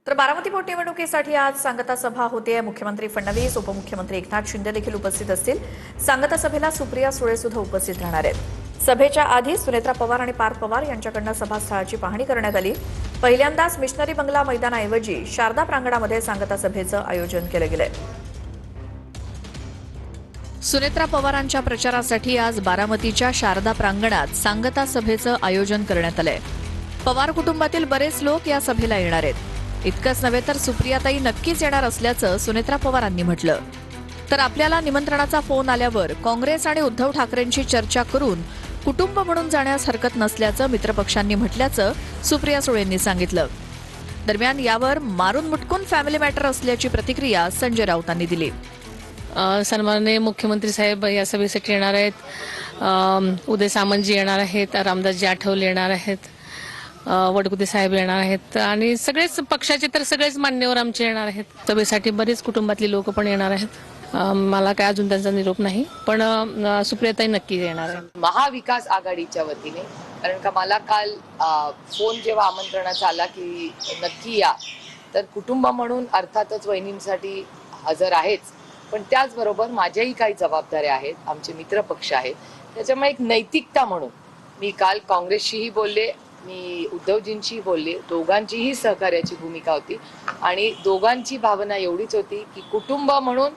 तर बारामती पोटनिवडणुकीसाठी आज सांगता सभा होते। मुख्यमंत्री फडणवीस, उपमुख्यमंत्री एकनाथ शिंदे देखील उपस्थित असतील। सांगता सभेला सुप्रिया सुळे सुद्धा उपस्थित राहणार आहेत। सभेच्या आधी सुनेत्रा पवार आणि पार्थ पवार यांच्याकडून सभास्थळाची पाहणी करण्यात आली। पहिल्यांदाच मिशनरी बंगला मैदानाऐवजी शारदा प्रांगणामध्ये सांगता सभेचं आयोजन केलं गेलंय। सुनेत्रा पवारांच्या प्रचारासाठी आज बारामतीच्या शारदा प्रांगणात सांगता सभेचं आयोजन करण्यात आलंय। पवार कुटुंबातील बरेच लोक या सभेला येणार आहेत। इतकंच नव्हे तर सुप्रियाताई नक्कीच येणार असल्याचं सुनेत्रा पवारांनी म्हटलं। तर आपल्याला निमंत्रणाचा फोन आल्यावर काँग्रेस आणि उद्धव ठाकरेंची चर्चा करून कुटुंब म्हणून जाण्यास हरकत नसल्याचं मित्रपक्षांनी म्हटल्याचं सुप्रिया सुळेंनी सांगितलं। दरम्यान यावर मारून मुटकून फॅमिली मॅटर असल्याची प्रतिक्रिया संजय राऊतांनी दिली। सन्माननीय मुख्यमंत्री साहेब या सभेसाठी येणार आहेत। उदय सामंतजी येणार आहेत, रामदासजी आठवले येणार आहेत, वडकुते साहेब येणार आहेत आणि सगळेच पक्षाचे तर सगळेच मान्यवर आमचे येणार आहेत। सभेसाठी बरेच कुटुंबातली लोक पण येणार आहेत। मला काय अजून त्यांचा निरोप नाही, पण सुप्रियाताई नक्की येणार आहे महाविकास आघाडीच्या वतीने। कारण का मला काल फोन जेव्हा आमंत्रणाचा आला की नक्की या, तर कुटुंब म्हणून अर्थातच वहिनींसाठी हजर आहेच, पण त्याचबरोबर माझ्याही काही जबाबदाऱ्या आहेत, आमचे मित्र पक्ष आहेत। त्याच्यामुळे एक नैतिकता म्हणून मी काल काँग्रेसशीही बोलले, मी उद्धवजींशी बोलले, दोघांचीही सहकार्याची भूमिका होती आणि दोघांची भावना एवढीच होती की कुटुंब म्हणून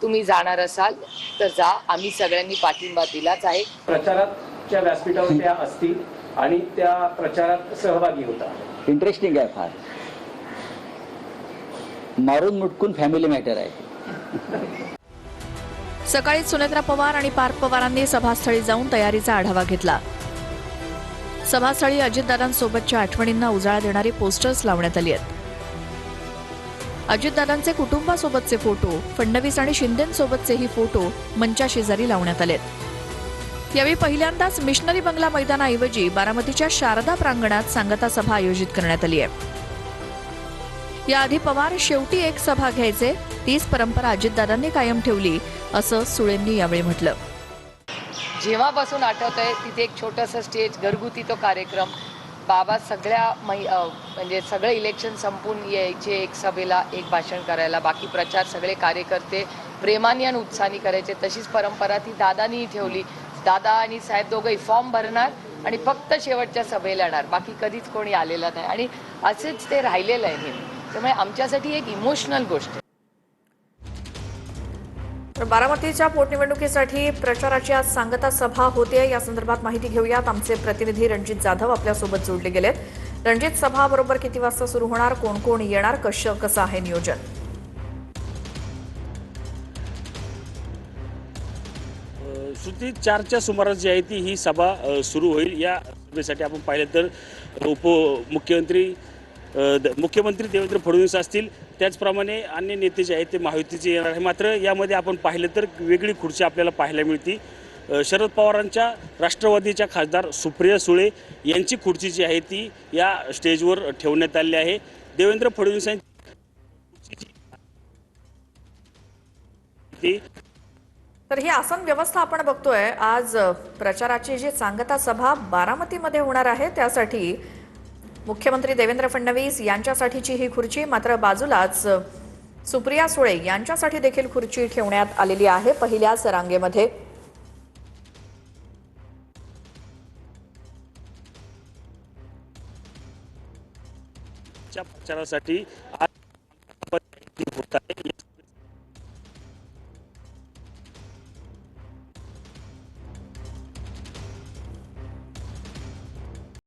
तुम्ही जाणार असाल तर जा, आम्ही सगळ्यांनी पाठिंबा दिलाच आहे। प्रचाराच्या व्यासपीठावर त्या असतील आणि त्या प्रचारात सहभागी होता। इंटरेस्टिंग आहे, फार मारून मुटकून फॅमिली मॅटर आहे। सकाळी सुनेत्रा पवार आणि पार्थ पवारांनी सभास्थळी जाऊन तयारीचा आढावा घेतला। सभास्थळी अजितदादांसोबतच्या आठवणींना उजाळा देणारी पोस्टर्स लावण्यात आली आहेत। अजितदादांचे कुटुंबासोबतचे फोटो, फडणवीस आणि शिंदेंसोबतचेही फोटो मंचाशेजारी लावण्यात आलेत। यावेळी पहिल्यांदाच मिशनरी बंगला मैदानाऐवजी बारामतीच्या शारदा प्रांगणात सांगता सभा आयोजित करण्यात आली आहे। याआधी पवार शेवटी एक सभा घ्यायचे, तीच परंपरा अजितदादांनी कायम ठेवली असं सुळेंनी यावेळी म्हटलं। जेव्हापासून आठवतंय तिथे एक छोटंसं स्टेज, घरगुती तो कार्यक्रम, बाबा सगळ्या म्हणजे सगळे इलेक्शन संपून यायचे एक सभेला, एक भाषण करायला, बाकी प्रचार सगळे कार्यकर्ते प्रेमाने आणि उत्साहाने करायचे। तशीच परंपरा ती दादांनीही ठेवली। दादा आणि साहेब दोघंही फॉर्म भरणार आणि फक्त शेवटच्या सभेला येणार, बाकी कधीच कोणी आलेलं नाही आणि असेच ते राहिलेलं आहे नेहमी। त्यामुळे आमच्यासाठी एक इमोशनल गोष्ट आहे। तर बारामतीच्या पोटनिवडणुकीसाठी प्रचाराची आज सांगता सभा होते। या संदर्भात माहिती घेऊयात। आमचे प्रतिनिधी रणजित जाधव आपल्यासोबत जोडले गेलेत। रणजित, सभा बरोबर किती वाजता सुरू होणार, कोण कोण येणार, कसं आहे नियोजन? श्रुती 4च्या सुमारास जी आहे ती ही सभा सुरू होईल। या सभेसाठी आपण पाहिलं तर मुख्यमंत्री देवेंद्र फडणवीस असतील, त्याचप्रमाणे अन्य नेते जे आहेत ते महायुतीचे येणार आहे। मात्र यामध्ये आपण पाहिलं तर वेगळी खुर्ची आपल्याला पाहायला मिळते। शरद पवारांच्या राष्ट्रवादीच्या खासदार सुप्रिया सुळे यांची खुर्ची जी आहे ती या स्टेजवर ठेवण्यात आली आहे। देवेंद्र फडणवीसांची तर ही आसन व्यवस्था आपण बघतोय। आज प्रचाराची जी सांगता सभा बारामतीमध्ये होणार आहे त्यासाठी मुख्यमंत्री देवेंद्र फडणवीस यांच्यासाठीची ही खुर्ची, मात्र बाजूलाच सुप्रिया सुळे यांच्यासाठी देखील खुर्ची ठेवण्यात आलेली आहे पहिल्याच रांगेमध्ये। प्रचारासाठी